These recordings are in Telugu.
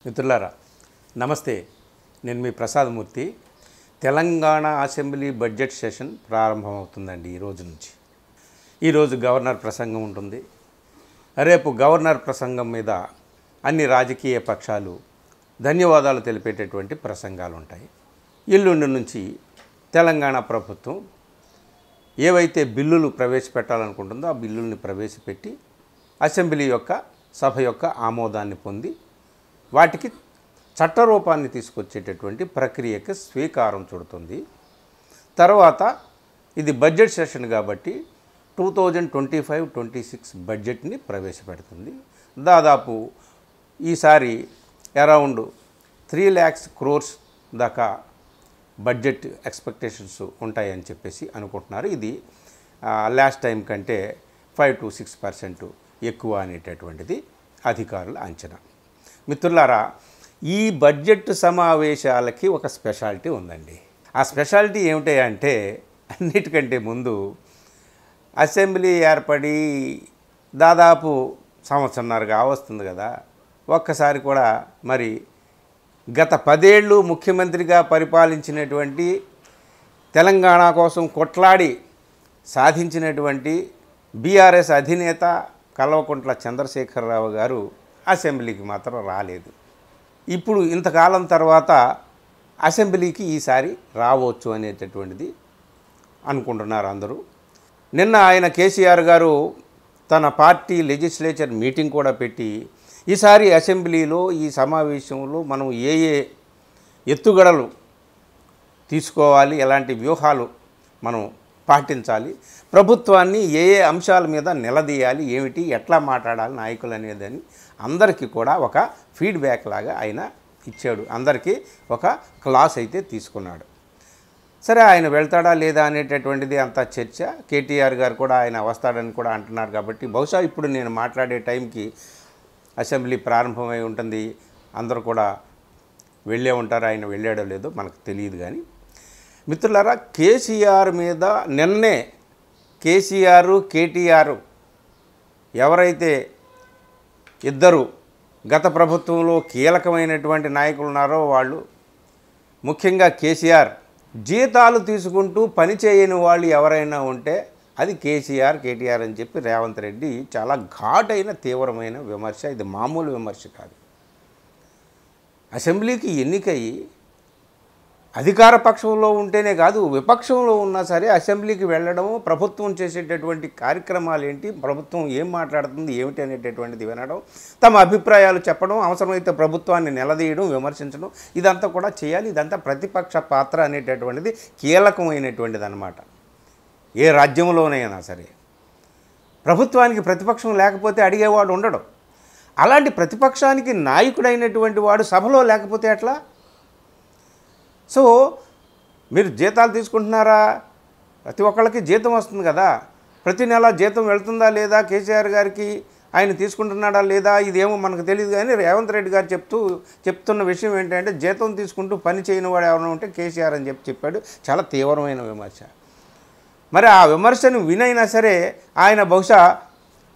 మిత్రులారా నమస్తే, నేను మీ Prasadamurthy. Telangana assembly budget session ప్రారంభమవుతుందండి ఈరోజు నుంచి. ఈరోజు గవర్నర్ ప్రసంగం ఉంటుంది. రేపు గవర్నర్ ప్రసంగం మీద అన్ని రాజకీయ పక్షాలు ధన్యవాదాలు తెలిపేటటువంటి ప్రసంగాలు ఉంటాయి. ఎల్లుండి నుంచి తెలంగాణ ప్రభుత్వం ఏవైతే బిల్లులు ప్రవేశపెట్టాలనుకుంటుందో ఆ బిల్లుల్ని ప్రవేశపెట్టి అసెంబ్లీ యొక్క సభ యొక్క ఆమోదాన్ని పొంది వాటికి చట్టరూపాన్ని తీసుకొచ్చేటటువంటి ప్రక్రియకి స్వీకారం చుడుతుంది. తర్వాత ఇది బడ్జెట్ సెషన్ కాబట్టి 2025-26 బడ్జెట్ని ప్రవేశపెడుతుంది. దాదాపు ఈసారి అరౌండ్ 3 lakhs crores దాకా బడ్జెట్ ఎక్స్పెక్టేషన్స్ ఉంటాయని చెప్పేసి అనుకుంటున్నారు. ఇది లాస్ట్ టైం కంటే 5 to 6% ఎక్కువ అనేటటువంటిది అధికారుల అంచనా. మిత్రులారా, ఈ బడ్జెట్ సమావేశాలకి ఒక స్పెషాలిటీ ఉందండి. ఆ స్పెషాలిటీ ఏమిటంటే అన్నిటికంటే ముందు అసెంబ్లీ ఏర్పడి దాదాపు సంవత్సరంన్నరగా వస్తుంది కదా. ఒక్కసారి కూడా మరి గత 10 ఏళ్ళు ముఖ్యమంత్రిగా పరిపాలించినటువంటి తెలంగాణ కోసం కొట్లాడి సాధించినటువంటి బీఆర్ఎస్ అధినేత కల్వకుంట్ల చంద్రశేఖరరావు గారు అసెంబ్లీకి మాత్రం రాలేదు. ఇప్పుడు ఇంతకాలం తర్వాత అసెంబ్లీకి ఈసారి రావచ్చు అనేటటువంటిది అనుకుంటున్నారు అందరూ. నిన్న ఆయన కేసీఆర్ గారు తన పార్టీ లెజిస్లేచర్ మీటింగ్ కూడా పెట్టి ఈసారి అసెంబ్లీలో ఈ సమావేశంలో మనం ఏ ఎత్తుగడలు తీసుకోవాలి, ఎలాంటి వ్యూహాలు మనం పాటించాలి, ప్రభుత్వాన్ని ఏ అంశాల మీద నిలదీయాలి, ఏమిటి, ఎట్లా మాట్లాడాలి నాయకులు అనేదని అందరికీ కూడా ఒక ఫీడ్బ్యాక్ లాగా ఆయన ఇచ్చాడు. అందరికీ ఒక క్లాస్ అయితే తీసుకున్నాడు. సరే, ఆయన వెళ్తాడా లేదా అనేటటువంటిది అంతా చర్చ. కేటీఆర్ గారు కూడా ఆయన వస్తాడని కూడా అంటున్నారు. కాబట్టి బహుశా ఇప్పుడు నేను మాట్లాడే టైంకి అసెంబ్లీ ప్రారంభమై ఉంటుంది, అందరూ కూడా వెళ్ళే ఉంటారు. ఆయన వెళ్ళాడో లేదో మనకు తెలియదు. కానీ మిత్రులారా, కేసీఆర్ మీద నిన్నే కేసీఆర్ కేటీఆర్ ఎవరైతే ఇద్దరు గత ప్రభుత్వంలో కీలకమైనటువంటి నాయకులు ఉన్నారో వాళ్ళు, ముఖ్యంగా కేసీఆర్ జీతాలు తీసుకుంటూ పనిచేయని వాళ్ళు ఎవరైనా ఉంటే అది కేటీఆర్ అని చెప్పి రేవంత్ రెడ్డి చాలా ఘాటైన తీవ్రమైన విమర్శ. ఇది మామూలు విమర్శ కాదు. అసెంబ్లీకి ఎన్నికయి అధికార పక్షంలో ఉంటేనే కాదు, విపక్షంలో ఉన్నా సరే అసెంబ్లీకి వెళ్ళడము, ప్రభుత్వం చేసేటటువంటి కార్యక్రమాలు ఏంటి, ప్రభుత్వం ఏం మాట్లాడుతుంది ఏమిటి అనేటటువంటిది వినడం, తమ అభిప్రాయాలు చెప్పడం, అవసరమైతే ప్రభుత్వాన్ని నిలదీయడం, విమర్శించడం, ఇదంతా కూడా చేయాలి. ఇదంతా ప్రతిపక్ష పాత్ర అనేటటువంటిది కీలకమైనటువంటిది అన్నమాట. ఏ రాజ్యంలోనైనా సరే ప్రభుత్వానికి ప్రతిపక్షం లేకపోతే అడిగేవాడు ఉండడం. అలాంటి ప్రతిపక్షానికి నాయకుడైనటువంటి వాడు సభలో లేకపోతే ఎట్లా? సో మీరు జీతాలు తీసుకుంటున్నారా? ప్రతి ఒక్కళ్ళకి జీతం వస్తుంది కదా. ప్రతి నెల జీతం వెళ్తుందా లేదా కేసీఆర్ గారికి, ఆయన తీసుకుంటున్నాడా లేదా ఇదేమో మనకు తెలియదు. కానీ రేవంత్ రెడ్డి గారు చెప్తున్న విషయం ఏంటంటే జీతం తీసుకుంటూ పని చేయని వాడు ఎవరైనా ఉంటే కేసీఆర్ అని చెప్పాడు. చాలా తీవ్రమైన విమర్శ. మరి ఆ విమర్శను వినైనా సరే ఆయన బహుశా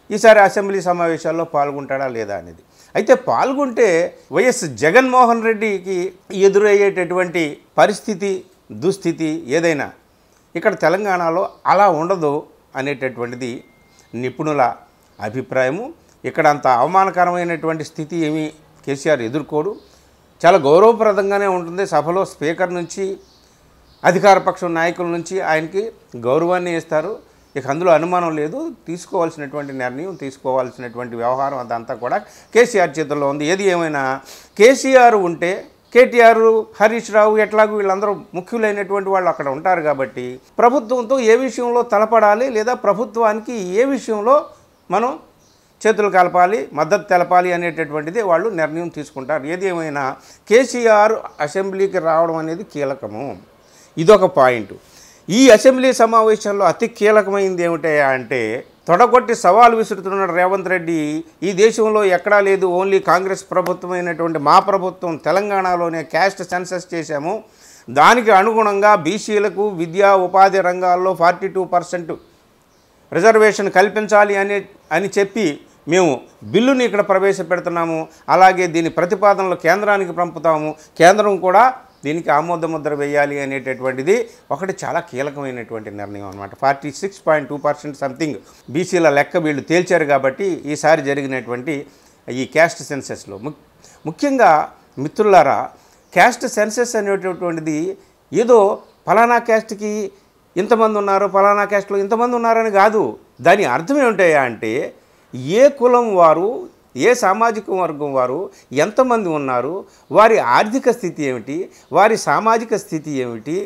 ఈసారి అసెంబ్లీ సమావేశాల్లో పాల్గొంటాడా లేదా అనేది. అయితే పాల్గొంటే వైఎస్ జగన్మోహన్ రెడ్డికి ఎదురయ్యేటటువంటి పరిస్థితి, దుస్థితి ఏదైనా ఇక్కడ తెలంగాణలో అలా ఉండదు అనేటటువంటిది నిపుణుల అభిప్రాయము. ఇక్కడ అంత అవమానకరమైనటువంటి స్థితి ఏమీ కేసీఆర్ ఎదుర్కోడు. చాలా గౌరవప్రదంగానే ఉంటుంది. సభలో స్పీకర్ నుంచి, అధికార పక్షం నాయకుల నుంచి ఆయనకి గౌరవాన్ని ఇస్తారు. ఇక అందులో అనుమానం లేదు. తీసుకోవాల్సినటువంటి నిర్ణయం, తీసుకోవాల్సినటువంటి వ్యవహారం అదంతా కూడా కేసీఆర్ చేతుల్లో ఉంది. ఏది ఏమైనా కేసీఆర్ ఉంటే కేటీఆర్, హరీష్ రావు ఎట్లాగూ వీళ్ళందరూ ముఖ్యులైనటువంటి వాళ్ళు అక్కడ ఉంటారు. కాబట్టి ప్రభుత్వంతో ఏ విషయంలో తలపడాలి, లేదా ప్రభుత్వానికి ఏ విషయంలో మనం చేతులు కలపాలి, మద్దతు తెలపాలి అనేటటువంటిది వాళ్ళు నిర్ణయం తీసుకుంటారు. ఏది ఏమైనా కేసీఆర్ అసెంబ్లీకి రావడం అనేది కీలకము. ఇదొక పాయింట్. ఈ అసెంబ్లీ సమావేశంలో అతి కీలకమైంది ఏమిటంటే తొడగొట్టి సవాల్ విసురుతున్నాడు రేవంత్ రెడ్డి. ఈ దేశంలో ఎక్కడా లేదు, ఓన్లీ కాంగ్రెస్ ప్రభుత్వమైనటువంటి మా ప్రభుత్వం తెలంగాణలోనే క్యాస్ట్ సెన్సస్ చేశాము. దానికి అనుగుణంగా బీసీలకు విద్యా ఉపాధి రంగాల్లో 42% రిజర్వేషన్ కల్పించాలి అని చెప్పి మేము బిల్లుని ఇక్కడ ప్రవేశపెడుతున్నాము, అలాగే దీని ప్రతిపాదనలు కేంద్రానికి పంపుతాము, కేంద్రం కూడా దీనికి ఆమోదముద్ర వేయాలి అనేటటువంటిది ఒకటి చాలా కీలకమైనటువంటి నిర్ణయం అనమాట. 46.2% సంథింగ్ బీసీల లెక్క వీళ్ళు తేల్చారు కాబట్టి ఈసారి జరిగినటువంటి ఈ క్యాస్ట్ సెన్సెస్లో ముఖ్యంగా మిత్రులారా, క్యాస్ట్ సెన్సెస్ అనేటటువంటిది ఏదో ఫలానా క్యాస్ట్కి ఇంతమంది ఉన్నారు, ఫలానా క్యాస్ట్లో ఇంతమంది ఉన్నారని కాదు. దాని అర్థం ఏమిటయ్యా అంటే ఏ కులం వారు, ఏ సామాజిక వర్గం వారు ఎంతమంది ఉన్నారు, వారి ఆర్థిక స్థితి ఏమిటి, వారి సామాజిక స్థితి ఏమిటి,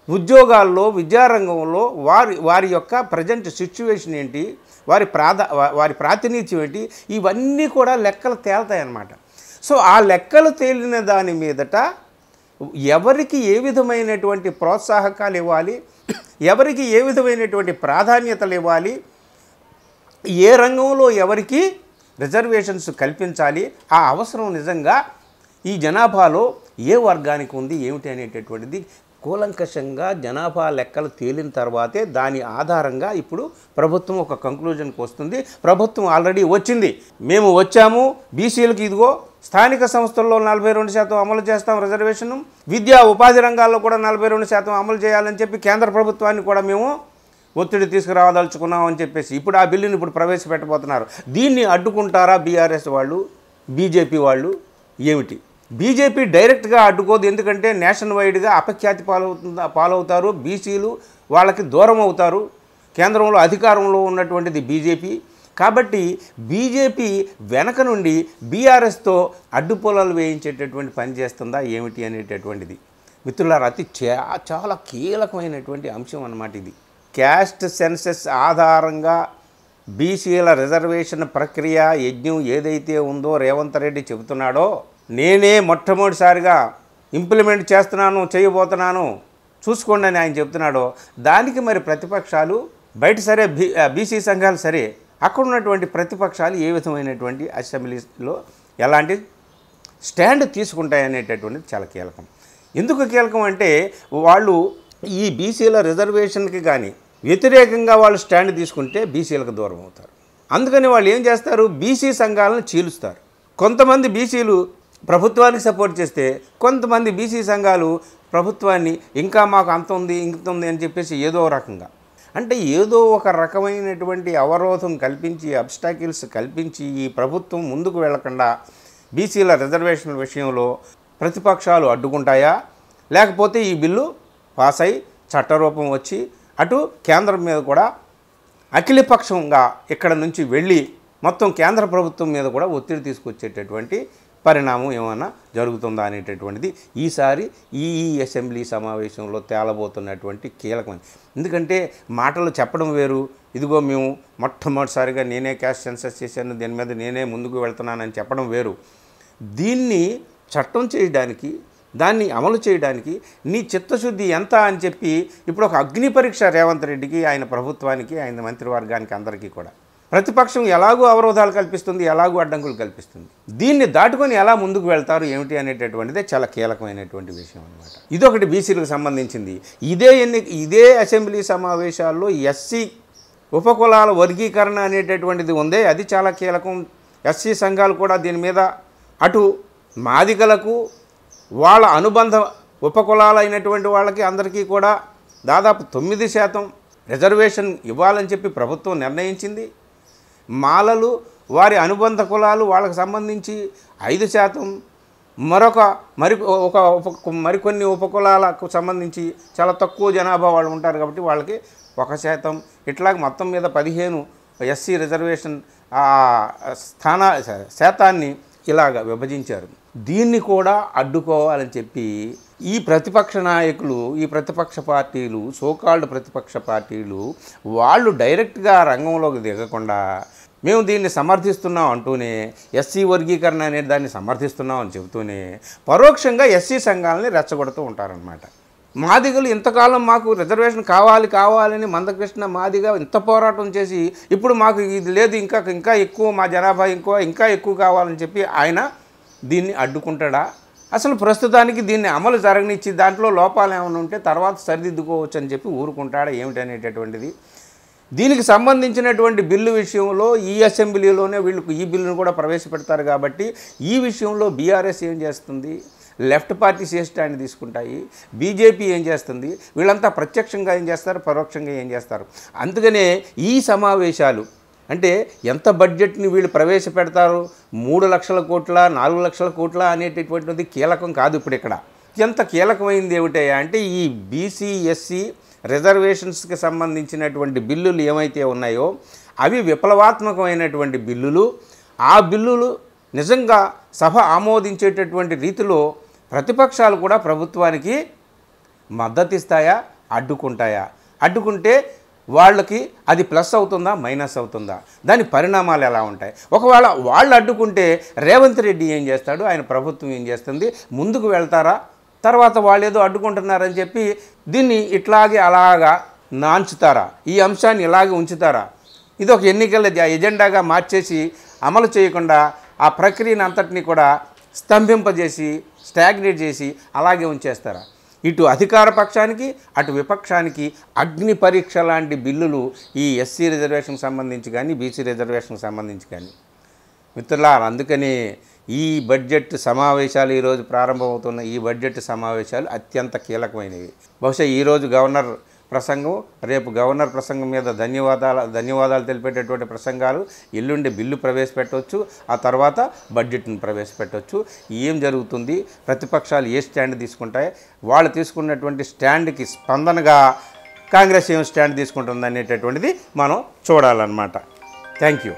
ఉద్యోగాల్లో విద్యారంగంలో వారి యొక్క ప్రజెంట్ సిచ్యువేషన్ ఏంటి, వారి ప్రాతినిధ్యం ఏంటి, ఇవన్నీ కూడా లెక్కలు తేలుతాయన్నమాట. సో ఆ లెక్కలు తేలిన దాని మీదట ఎవరికి ఏ విధమైనటువంటి ప్రోత్సాహకాలు ఇవ్వాలి, ఎవరికి ఏ విధమైనటువంటి ప్రాధాన్యతలు ఇవ్వాలి, ఏ రంగంలో ఎవరికి రిజర్వేషన్స్ కల్పించాలి, ఆ అవసరం నిజంగా ఈ జనాభాలో ఏ వర్గానికి ఉంది ఏమిటి అనేటటువంటిది కూలంకషంగా జనాభా లెక్కలు తేలిన తర్వాతే దాని ఆధారంగా ఇప్పుడు ప్రభుత్వం ఒక కంక్లూజన్కి వస్తుంది. ప్రభుత్వం ఆల్రెడీ వచ్చింది, మేము వచ్చాము, బీసీలకు ఇదిగో స్థానిక సంస్థల్లో 42% అమలు చేస్తాం రిజర్వేషన్, విద్యా ఉపాధి రంగాల్లో కూడా 42% అమలు చేయాలని చెప్పి కేంద్ర ప్రభుత్వాన్ని కూడా మేము ఒత్తిడి తీసుకురావదలుచుకున్నాం అని చెప్పేసి ఇప్పుడు ఆ బిల్లుని ఇప్పుడు ప్రవేశపెట్టబోతున్నారు. దీన్ని అడ్డుకుంటారా బీఆర్ఎస్ వాళ్ళు, బీజేపీ వాళ్ళు ఏమిటి? బీజేపీ డైరెక్ట్గా అడ్డుకోదు, ఎందుకంటే నేషనల్ వైడ్గా అపఖ్యాతి పాలవుతారు, బీసీలు వాళ్ళకి దూరం అవుతారు. కేంద్రంలో అధికారంలో ఉన్నటువంటిది బీజేపీ కాబట్టి బీజేపీ వెనక నుండి బీఆర్ఎస్తో అడ్డుపొలాలు వేయించేటటువంటి పని చేస్తుందా ఏమిటి అనేటటువంటిది మిత్రులారా అతి చాలా కీలకమైనటువంటి అంశం అన్నమాట. ఇది క్యాస్ట్ సెన్సెస్ ఆధారంగా బీసీల రిజర్వేషన్ ప్రక్రియ యజ్ఞం ఏదైతే ఉందో రేవంత్ రెడ్డి చెబుతున్నాడో, నేనే మొట్టమొదటిసారిగా ఇంప్లిమెంట్ చేస్తున్నాను, చేయబోతున్నాను, చూసుకోండి అని ఆయన చెప్తున్నాడో, దానికి మరి ప్రతిపక్షాలు బయట సరే, బీసీ సంఘాలు సరే, అక్కడ ఉన్నటువంటి ప్రతిపక్షాలు ఏ విధమైనటువంటి అసెంబ్లీలో ఎలాంటి స్టాండ్ తీసుకుంటాయనేటటువంటిది చాలా కీలకం. ఎందుకు కీలకం అంటే వాళ్ళు ఈ బీసీల రిజర్వేషన్కి కానీ వ్యతిరేకంగా వాళ్ళు స్టాండ్ తీసుకుంటే బీసీలకు దూరం అవుతారు. అందుకని వాళ్ళు ఏం చేస్తారు, బీసీ సంఘాలను చీలుస్తారు. కొంతమంది బీసీలు ప్రభుత్వానికి సపోర్ట్ చేస్తే కొంతమంది బీసీ సంఘాలు ప్రభుత్వాన్ని ఇంకా మాకు అంత ఉంది ఇంత ఉంది అని చెప్పేసి ఏదో రకంగా, అంటే ఏదో ఒక రకమైనటువంటి అవరోధం కల్పించి, అబ్స్టాకిల్స్ కల్పించి ఈ ప్రభుత్వం ముందుకు వెళ్లకుండా బీసీల రిజర్వేషన్ విషయంలో ప్రతిపక్షాలు అడ్డుకుంటాయా, లేకపోతే ఈ బిల్లు పాస్ అయి చట్టరూపం వచ్చి అటు కేంద్రం మీద కూడా అఖిలపక్షంగా ఇక్కడ నుంచి వెళ్ళి మొత్తం కేంద్ర ప్రభుత్వం మీద కూడా ఒత్తిడి తీసుకొచ్చేటటువంటి పరిణామం ఏమైనా జరుగుతుందా అనేటటువంటిది ఈసారి ఈ అసెంబ్లీ సమావేశంలో తేలబోతున్నటువంటి కీలకమైన. ఎందుకంటే మాటలు చెప్పడం వేరు, ఇదిగో మేము మొట్టమొదటిసారిగా నేనే క్యాస్ట్ సెన్సస్ చేశాను, దీని మీద నేనే ముందుకు వెళ్తున్నానని చెప్పడం వేరు. దీన్ని చట్టం చేయడానికి, దాన్ని అమలు చేయడానికి నీ చిత్తశుద్ధి ఎంత అని చెప్పి ఇప్పుడు ఒక అగ్ని పరీక్ష రేవంత్ రెడ్డికి, ఆయన ప్రభుత్వానికి, ఆయన మంత్రివర్గానికి అందరికీ కూడా. ప్రతిపక్షం ఎలాగూ అవరోధాలు కల్పిస్తుంది, ఎలాగూ అడ్డంకులు కల్పిస్తుంది, దీన్ని దాటుకొని ఎలా ముందుకు వెళ్తారు ఏమిటి అనేటటువంటిదే చాలా కీలకమైనటువంటి విషయం అన్నమాట. ఇదొకటి బీసీలకు సంబంధించింది. ఇదే అసెంబ్లీ సమావేశాల్లో ఎస్సీ ఉపకులాల వర్గీకరణ అనేటటువంటిది ఉందే, అది చాలా కీలకం. ఎస్సీ సంఘాలు కూడా దీని మీద అటు మాదిగలకు, వాళ్ళ అనుబంధ ఉపకులాలైనటువంటి వాళ్ళకి అందరికీ కూడా దాదాపు 9% రిజర్వేషన్ ఇవ్వాలని చెప్పి ప్రభుత్వం నిర్ణయించింది. మాలలు, వారి అనుబంధ కులాలు, వాళ్ళకి సంబంధించి 5%, మరికొన్ని ఉపకులాలకు సంబంధించి చాలా తక్కువ జనాభా వాళ్ళు ఉంటారు కాబట్టి వాళ్ళకి 1%, ఇట్లాగ మొత్తం మీద 15 ఎస్సీ రిజర్వేషన్ శాతాన్ని ఇలాగ విభజించారు. దీన్ని కూడా అడ్డుకోవాలని చెప్పి ఈ ప్రతిపక్ష నాయకులు, ఈ ప్రతిపక్ష పార్టీలు, సోకాల్డ్ ప్రతిపక్ష పార్టీలు వాళ్ళు డైరెక్ట్గా రంగంలోకి దిగకుండా మేము దీన్ని సమర్థిస్తున్నాం అంటూనే, ఎస్సీ వర్గీకరణ అనేది దాన్ని సమర్థిస్తున్నాం అని చెబుతూనే పరోక్షంగా ఎస్సీ సంఘాలని రెచ్చగొడుతూ ఉంటారనమాట. మాదిగలు ఇంతకాలం మాకు రిజర్వేషన్ కావాలని మందకృష్ణ మాదిగా ఇంత పోరాటం చేసి ఇప్పుడు మాకు ఇది లేదు, ఇంకా ఎక్కువ, మా జనాభా ఇంకా ఎక్కువ కావాలని చెప్పి ఆయన దీన్ని అడ్డుకుంటాడా? అసలు ప్రస్తుతానికి దీన్ని అమలు జరగనిచ్చి దాంట్లో లోపాలు ఏమైనా ఉంటే తర్వాత సరిదిద్దుకోవచ్చు అని చెప్పి ఊరుకుంటాడా ఏమిటనేటటువంటిది దీనికి సంబంధించినటువంటి బిల్లు విషయంలో ఈ అసెంబ్లీలోనే వీళ్ళు ఈ బిల్లును కూడా ప్రవేశపెడతారు కాబట్టి ఈ విషయంలో బీఆర్ఎస్ ఏం చేస్తుంది, లెఫ్ట్ పార్టీస్ ఏ స్టాండ్ తీసుకుంటాయి, బీజేపీ ఏం చేస్తుంది, వీళ్ళంతా ప్రత్యక్షంగా ఏం చేస్తారు, పరోక్షంగా ఏం చేస్తారు. అందుకనే ఈ సమావేశాలు అంటే ఎంత బడ్జెట్ని వీళ్ళు ప్రవేశపెడతారు, 3 లక్షల కోట్ల 4 లక్షల కోట్ల అనేటటువంటిది కీలకం కాదు. ఇప్పుడు ఇక్కడ ఎంత కీలకమైంది ఏమిటయ్యా అంటే ఈ బీసీ ఎస్సీ రిజర్వేషన్స్కి సంబంధించినటువంటి బిల్లులు ఏమైతే ఉన్నాయో అవి విప్లవాత్మకమైనటువంటి బిల్లులు. ఆ బిల్లులు నిజంగా సభ ఆమోదించేటటువంటి రీతిలో ప్రతిపక్షాలు కూడా ప్రభుత్వానికి మద్దతు ఇస్తాయా, అడ్డుకుంటాయా? అడ్డుకుంటే వాళ్ళకి అది ప్లస్ అవుతుందా, మైనస్ అవుతుందా, దాని పరిణామాలు ఎలా ఉంటాయి? ఒకవేళ వాళ్ళు అడ్డుకుంటే రేవంత్ రెడ్డి ఏం చేస్తాడు, ఆయన ప్రభుత్వం ఏం చేస్తుంది, ముందుకు వెళ్తారా, తర్వాత వాళ్ళు ఏదో అడ్డుకుంటున్నారని చెప్పి దీన్ని ఇట్లాగే అలాగా నాంచుతారా, ఈ అంశాన్ని ఇలాగే ఉంచుతారా? ఇది ఒక ఎన్నికల ఎజెండాగా మార్చేసి అమలు చేయకుండా ఆ ప్రక్రియను అంతటినీ కూడా స్తంభింపజేసి స్టాగ్నేట్ చేసి అలాగే ఉంచేస్తారా? ఇటు అధికార పక్షానికి అటు విపక్షానికి అగ్ని పరీక్ష లాంటి బిల్లులు ఈ ఎస్సీ రిజర్వేషన్కి సంబంధించి కానీ బీసీ రిజర్వేషన్కి సంబంధించి కానీ. మిత్రులారా, అందుకని ఈ బడ్జెట్ సమావేశాలు ఈరోజు ప్రారంభమవుతున్న ఈ బడ్జెట్ సమావేశాలు అత్యంత కీలకమైనవి. బహుశా ఈరోజు గవర్నర్ ప్రసంగం, రేపు గవర్నర్ ప్రసంగం మీద ధన్యవాదాలు తెలిపేటటువంటి ప్రసంగాలు, ఎల్లుండి బిల్లు ప్రవేశపెట్టవచ్చు, ఆ తర్వాత బడ్జెట్ను ప్రవేశపెట్టవచ్చు. ఏం జరుగుతుంది, ప్రతిపక్షాలు ఏ స్టాండ్ తీసుకుంటాయి, వాళ్ళు తీసుకున్నటువంటి స్టాండ్కి స్పందనగా కాంగ్రెస్ ఏం స్టాండ్ తీసుకుంటుంది అనేటటువంటిది మనం చూడాలన్నమాట. Thank you.